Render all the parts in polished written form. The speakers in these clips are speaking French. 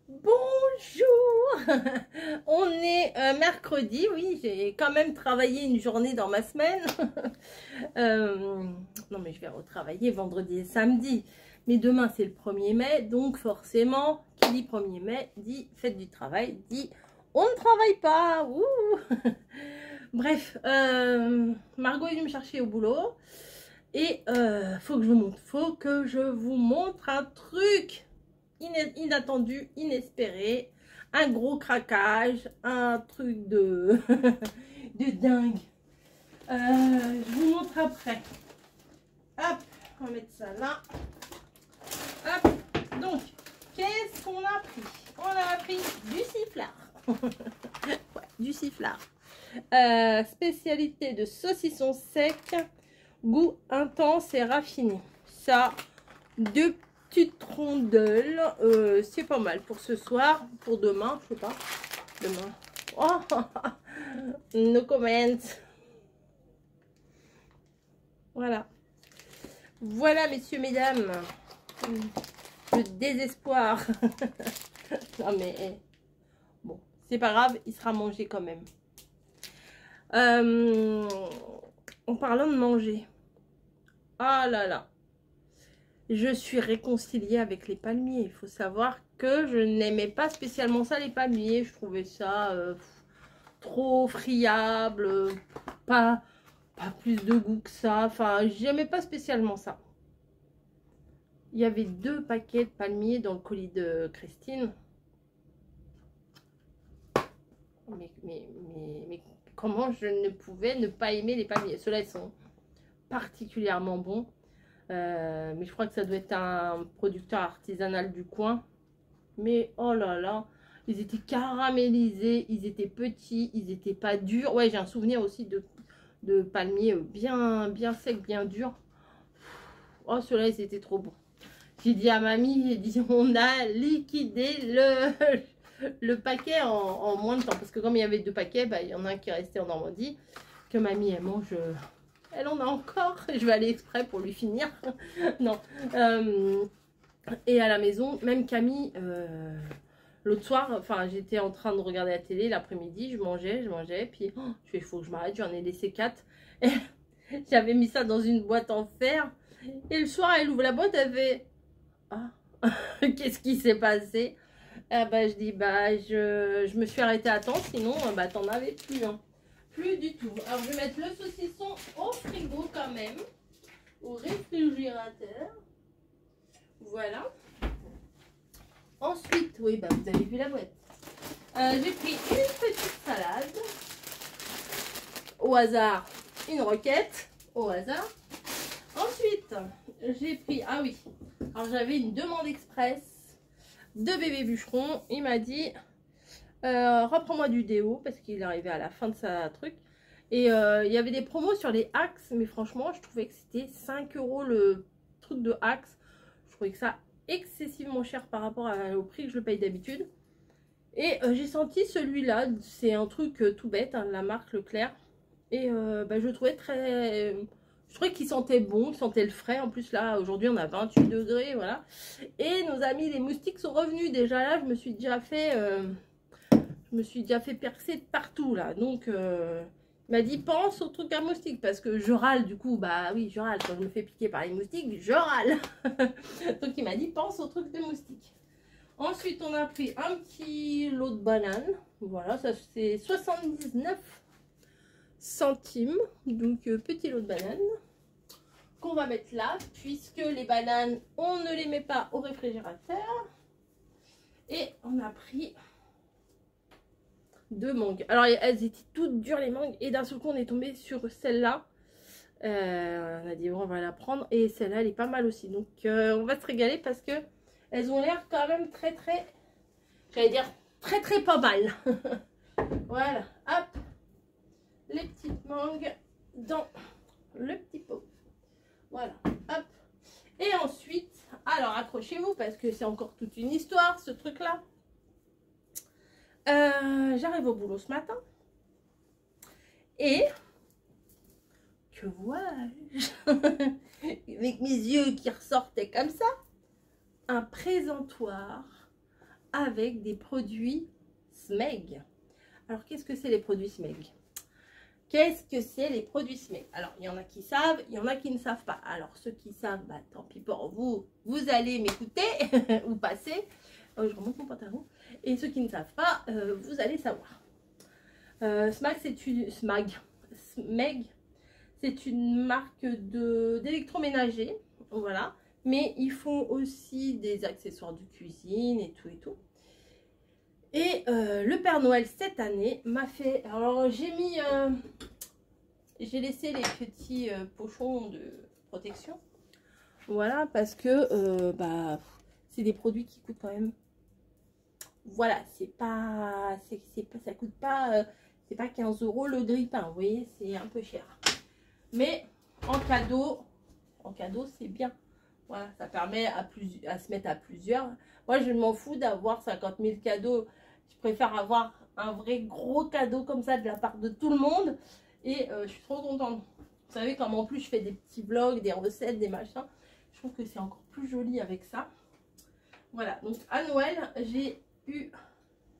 Bonjour. On est mercredi, oui, j'ai quand même travaillé une journée dans ma semaine. Non mais je vais retravailler vendredi et samedi. Mais demain c'est le 1er mai, donc forcément, qui dit 1er mai, dit fête du travail, dit on ne travaille pas. Ouh. Bref, Margot est venue me chercher au boulot. Et faut que je vous montre un truc inattendu, inespéré, un gros craquage, un truc de, de dingue. Je vous montre après. Hop, on va mettre ça là. Hop, donc, qu'est-ce qu'on a pris? On a pris du sifflard. Ouais, du sifflard. Spécialité de saucisson sec, goût intense et raffiné. Ça, deux petites rondelles, c'est pas mal pour ce soir, pour demain, je sais pas, demain. Oh, no comment. Voilà. Voilà, messieurs, mesdames, le désespoir. Non mais, bon, c'est pas grave, il sera mangé quand même. En parlant de manger, ah là là, je suis réconciliée avec les palmiers. Il faut savoir que je n'aimais pas spécialement ça, les palmiers. Je trouvais ça trop friable, pas plus de goût que ça. Enfin, j'aimais pas spécialement ça. Il y avait 2 paquets de palmiers dans le colis de Christine. Mais comment je ne pouvais ne pas aimer les palmiers? Ceux-là, ils sont particulièrement bons. Mais je crois que ça doit être un producteur artisanal du coin. Mais oh là là, ils étaient caramélisés, ils étaient petits, ils étaient pas durs. Ouais, j'ai un souvenir aussi de palmiers bien secs, bien durs. Oh, ceux-là, ils étaient trop bons. J'ai dit à mamie, j'ai dit, on a liquidé le paquet en moins de temps. Parce que comme il y avait 2 paquets, bah, il y en a un qui est resté en Normandie. Que mamie, elle mange... Elle en a encore. Je vais aller exprès pour lui finir. Non. Et à la maison, même Camille, l'autre soir, enfin, j'étais en train de regarder la télé l'après-midi. Je mangeais. Puis, oh, je fais, il faut que je m'arrête. J'en ai laissé 4. Et j'avais mis ça dans une boîte en fer. Et le soir, elle ouvre la boîte. Elle fait, ah, qu'est-ce qui s'est passé? Ah bah, je dis, bah, je me suis arrêtée à temps. Sinon, bah, t'en avais plus, hein. Plus du tout. Alors, je vais mettre le saucisson au frigo quand même. Au réfrigérateur. Voilà. Ensuite, oui, bah, vous avez vu la boîte. J'ai pris une petite salade. Au hasard, une roquette. Au hasard. Ensuite, j'ai pris... Ah oui. Alors, j'avais une demande express de bébé bûcheron. Il m'a dit... reprends-moi du déo parce qu'il est arrivé à la fin de sa truc et il y avait des promos sur les Axe, mais franchement je trouvais que c'était 5 € le truc de Axe. Je trouvais que ça excessivement cher par rapport au prix que je le paye d'habitude. Et j'ai senti celui-là, c'est un truc tout bête, hein, la marque Leclerc, et bah, je trouvais je trouvais qu'il sentait bon, il sentait le frais. En plus là aujourd'hui on a 28 degrés, voilà. Et nos amis les moustiques sont revenus. Déjà là je me suis déjà fait percer de partout là. Donc il m'a dit pense au truc à moustiques, parce que je râle du coup. Bah oui, je râle quand je me fais piquer par les moustiques, je râle. Donc il m'a dit pense au truc de moustiques. Ensuite on a pris un petit lot de bananes. Voilà, ça c'est 79 centimes. Donc petit lot de bananes qu'on va mettre là, puisque les bananes on ne les met pas au réfrigérateur. Et on a pris 2 mangues. Alors elles étaient toutes dures les mangues, et d'un seul coup on est tombé sur celle-là. On a dit bon, on va la prendre, et celle-là elle est pas mal aussi. Donc on va se régaler parce que elles ont l'air quand même très j'allais dire très pas mal. Voilà, hop, les petites mangues dans le petit pot. Voilà, hop. Et ensuite, alors accrochez-vous parce que c'est encore toute une histoire ce truc là. J'arrive au boulot ce matin et que vois-je? Avec mes yeux qui ressortaient comme ça, un présentoir avec des produits Smeg. Alors, qu'est-ce que c'est les produits Smeg? Qu'est-ce que c'est les produits Smeg? Alors, il y en a qui savent, il y en a qui ne savent pas. Alors, ceux qui savent, bah, tant pis pour vous, vous allez m'écouter ou passer. Oh, je remonte mon pantalon. Et ceux qui ne savent pas, vous allez savoir. Smeg, c'est une marque d'électroménager. Voilà. Mais ils font aussi des accessoires de cuisine et tout et tout. Et le Père Noël cette année m'a fait... Alors j'ai mis... j'ai laissé les petits pochons de protection. Voilà, parce que bah, c'est des produits qui coûtent quand même... Voilà, c'est pas... ça coûte pas... c'est pas 15 € le grille-pain, vous voyez, c'est un peu cher. Mais en cadeau c'est bien. Voilà, ça permet à se mettre à plusieurs. Moi, je m'en fous d'avoir 50 000 cadeaux. Je préfère avoir un vrai gros cadeau comme ça de la part de tout le monde. Et je suis trop contente. Vous savez, comme en plus, je fais des petits vlogs, des recettes, des machins. Je trouve que c'est encore plus joli avec ça. Voilà, donc à Noël, j'ai eu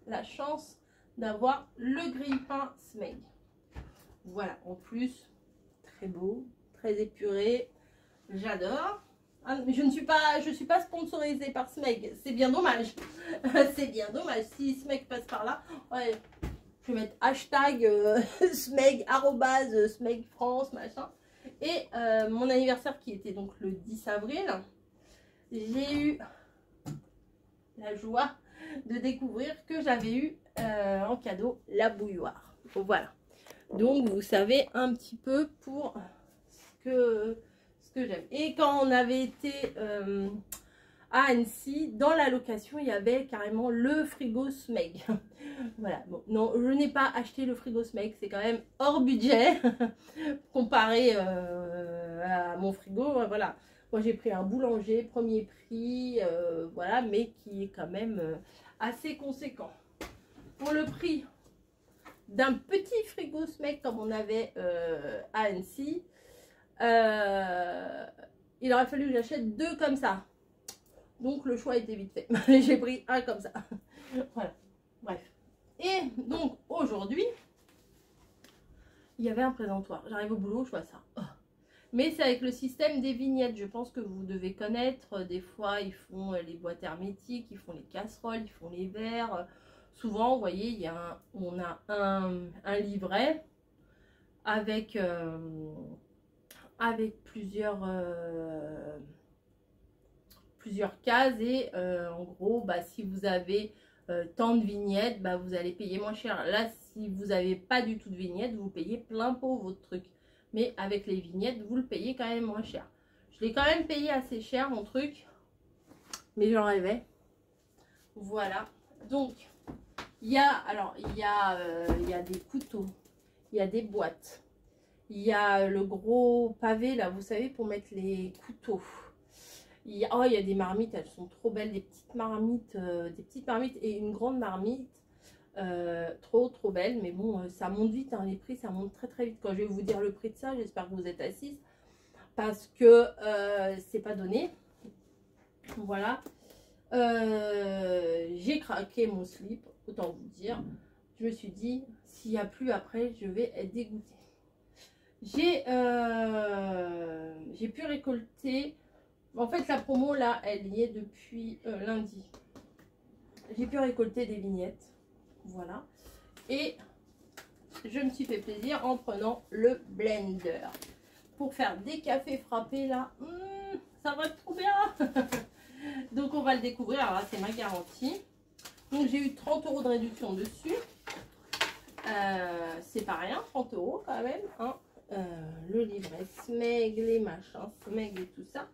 la chance d'avoir le grille-pain Smeg. Voilà, en plus, très beau, très épuré. J'adore. Ah, mais je ne suis pas sponsorisée par Smeg. C'est bien dommage. C'est bien dommage. Si Smeg passe par là, ouais, je vais mettre hashtag Smeg, Smeg France, machin. Et mon anniversaire qui était donc le 10 avril, j'ai eu la joie de découvrir que j'avais eu en cadeau la bouilloire. Voilà. Donc vous savez un petit peu pour ce que j'aime. Et quand on avait été à Annecy, dans la location, il y avait carrément le frigo Smeg. Voilà. Bon, non, je n'ai pas acheté le frigo Smeg, c'est quand même hors budget comparé à mon frigo. Voilà. Moi, j'ai pris un boulanger, premier prix, voilà, mais qui est quand même assez conséquent. Pour le prix d'un petit frigo Smeg comme on avait à Annecy, il aurait fallu que j'achète 2 comme ça. Donc le choix était vite fait. J'ai pris un comme ça. Voilà. Bref. Et donc aujourd'hui, il y avait un présentoir. J'arrive au boulot, je vois ça. Oh. Mais c'est avec le système des vignettes. Je pense que vous devez connaître. Des fois, ils font les boîtes hermétiques, ils font les casseroles, ils font les verres. Souvent, vous voyez, on a un livret avec plusieurs cases et en gros, bah, si vous avez tant de vignettes, bah, vous allez payer moins cher. Là, si vous n'avez pas du tout de vignettes, vous payez plein pot votre truc. Mais avec les vignettes, vous le payez quand même moins cher. Je l'ai quand même payé assez cher mon truc, mais j'en rêvais. Voilà. Donc, il y a des couteaux, il y a des boîtes. Il y a le gros pavé là, vous savez, pour mettre les couteaux. Il y a des marmites, elles sont trop belles, des petites marmites et une grande marmite. Trop belle, mais bon, ça monte vite, hein, les prix, ça monte très vite. Quand je vais vous dire le prix de ça, j'espère que vous êtes assises, parce que c'est pas donné. Voilà. J'ai craqué mon slip, autant vous dire. Je me suis dit, s'il n'y a plus après, je vais être dégoûtée. J'ai pu récolter, en fait la promo là elle y est depuis lundi. J'ai pu récolter des vignettes, voilà, et je me suis fait plaisir en prenant le blender pour faire des cafés frappés là. Ça va être trop bien. Donc on va le découvrir. Alors là c'est ma garantie. Donc j'ai eu 30 € de réduction dessus, c'est pas rien, 30 € quand même, hein. Le livret Smeg, les machins Smeg et tout ça,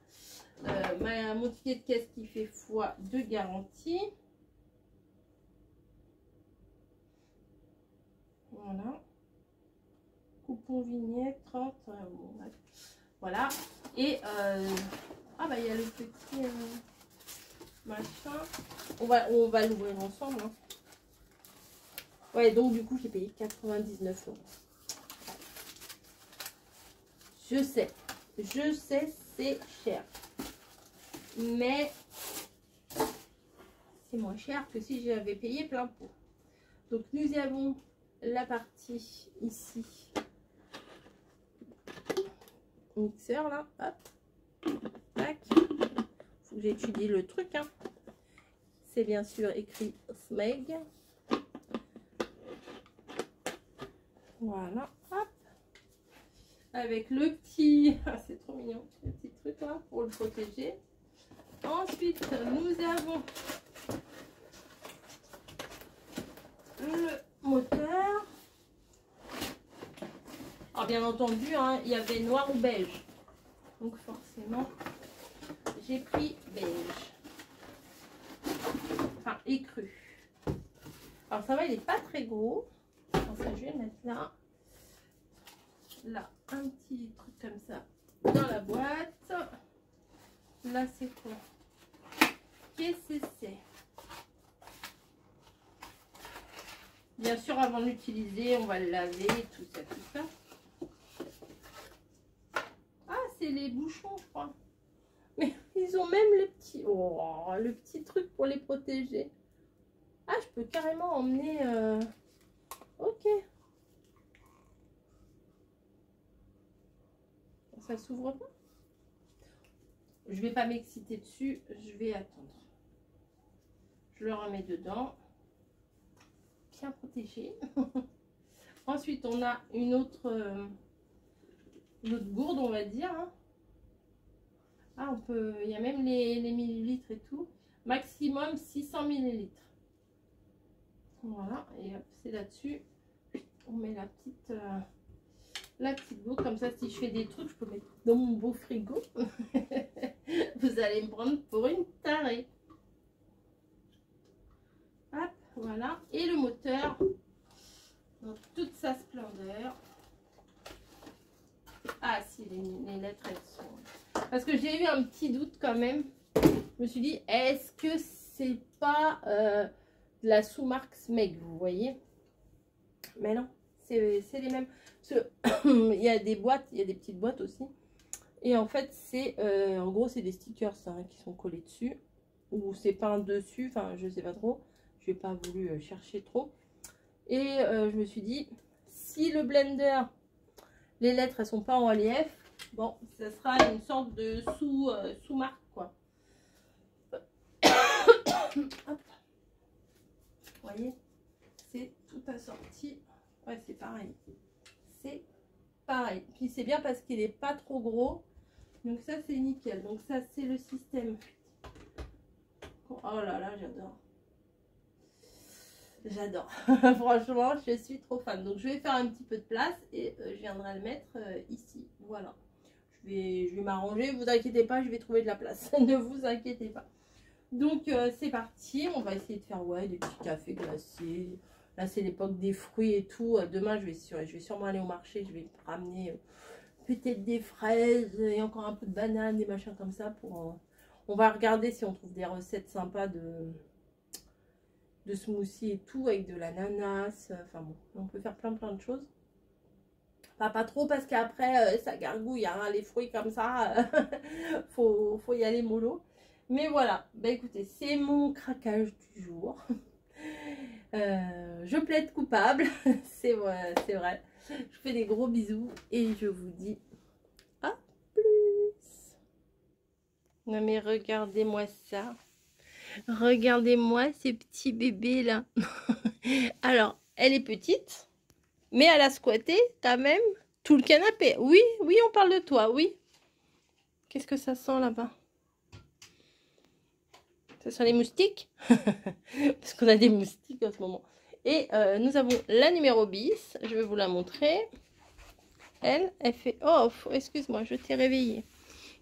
mon ticket de caisse qui fait x2 garantie. Voilà, coupon vignette 30, bon, bref. Voilà. Et ah bah il y a le petit machin, on va l'ouvrir ensemble, hein. Ouais, donc du coup j'ai payé 99 €. Je sais, c'est cher. Mais c'est moins cher que si j'avais payé plein pot. Donc nous avons la partie ici, mixeur là, hop, tac. Faut que j'étudie le truc, hein. C'est bien sûr écrit Smeg. Voilà, hop. Avec le petit, ah, c'est trop mignon, le petit truc là pour le protéger. Ensuite, nous avons le moteur. Alors bien entendu, hein, il y avait noir ou beige. Donc forcément, j'ai pris beige. Enfin, écru. Alors ça va, il n'est pas très gros. Alors ça, je vais mettre là. Là, un petit truc comme ça dans la boîte. Là, c'est quoi? Qu'est-ce que c'est? Bien sûr, avant de l'utiliser, on va le laver, tout ça, tout ça. Ah, c'est les bouchons, je crois. Mais ils ont même le petit, oh, le petit truc pour les protéger. Ah, je peux carrément emmener... Ok. Ça s'ouvre pas? Je vais pas m'exciter dessus, je vais attendre. Je le remets dedans. Bien protégé. Ensuite, on a une autre gourde, on va dire. Hein. Ah, on peut, il y a même les millilitres et tout. Maximum 600 millilitres. Voilà, et hop, c'est là-dessus. On met la petite gourde. Comme ça, si je fais des trucs, je peux mettre dans mon beau frigo. Vous allez me prendre pour une tarée. Hop, voilà. Et le moteur, dans toute sa splendeur. Ah si, les lettres, elles sont... Parce que j'ai eu un petit doute quand même. Je me suis dit, est-ce que c'est pas de la sous-marque Smeg, vous voyez? Mais non, c'est les mêmes. Parce que, il y a des boîtes, il y a des petites boîtes aussi. Et en fait, c'est en gros, c'est des stickers hein, qui sont collés dessus. Ou c'est peint dessus, enfin, je sais pas trop. Je n'ai pas voulu chercher trop. Et je me suis dit, si le blender, les lettres, elles sont pas en relief, bon, ça sera une sorte de sous-marque, quoi. Hop. Vous voyez, c'est tout assorti. Ouais, c'est pareil. C'est pareil. Puis c'est bien parce qu'il n'est pas trop gros. Donc ça, c'est nickel. Donc ça, c'est le système. Oh là là, j'adore. J'adore. Franchement, je suis trop fan. Donc je vais faire un petit peu de place et je viendrai le mettre ici. Voilà. Je vais m'arranger. Vous inquiétez pas, je vais trouver de la place. Ne vous inquiétez pas. Donc c'est parti. On va essayer de faire ouais, des petits cafés glacés. Là, c'est l'époque des fruits et tout. Demain, je vais sûrement aller au marché. Je vais ramener peut-être des fraises et encore un peu de bananes, des machins comme ça. On va regarder si on trouve des recettes sympas de smoothie et tout avec de l'ananas. Enfin bon, on peut faire plein de choses. Enfin, pas trop parce qu'après, ça gargouille. Hein, les fruits comme ça, faut y aller mollo. Mais voilà, bah écoutez, c'est mon craquage du jour. Je plaide coupable, c'est vrai, c'est vrai. Je vous fais des gros bisous et je vous dis à plus. Non mais regardez-moi ça. Regardez-moi ces petits bébés là. Alors, elle est petite, mais elle a squatté quand même tout le canapé. Oui, oui, on parle de toi, oui. Qu'est-ce que ça sent là-bas? Ça sent les moustiques. Parce qu'on a des moustiques en ce moment. Et nous avons la numéro bis. Je vais vous la montrer. Elle fait... Oh, excuse-moi, je t'ai réveillée.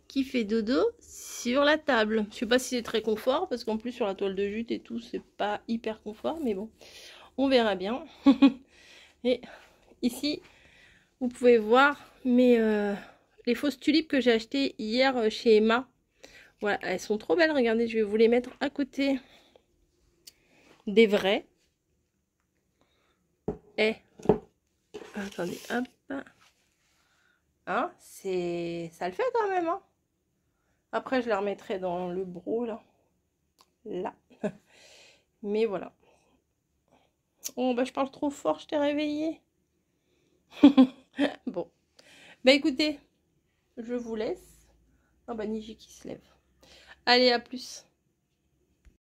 Qui fait dodo sur la table. Je sais pas si c'est très confort. Parce qu'en plus, sur la toile de jute et tout, c'est pas hyper confort. Mais bon, on verra bien. Et ici, vous pouvez voir les fausses tulipes que j'ai achetées hier chez Emma. Voilà, elles sont trop belles. Regardez, je vais vous les mettre à côté des vraies. Et attendez, hop. Hein, ça le fait quand même. Hein. Après, je la remettrai dans le broc là. Là. Mais voilà. Oh, bah, je parle trop fort, je t'ai réveillé. Bon. Bah, écoutez, je vous laisse. Ah, bah, Niji qui se lève. Allez, à plus.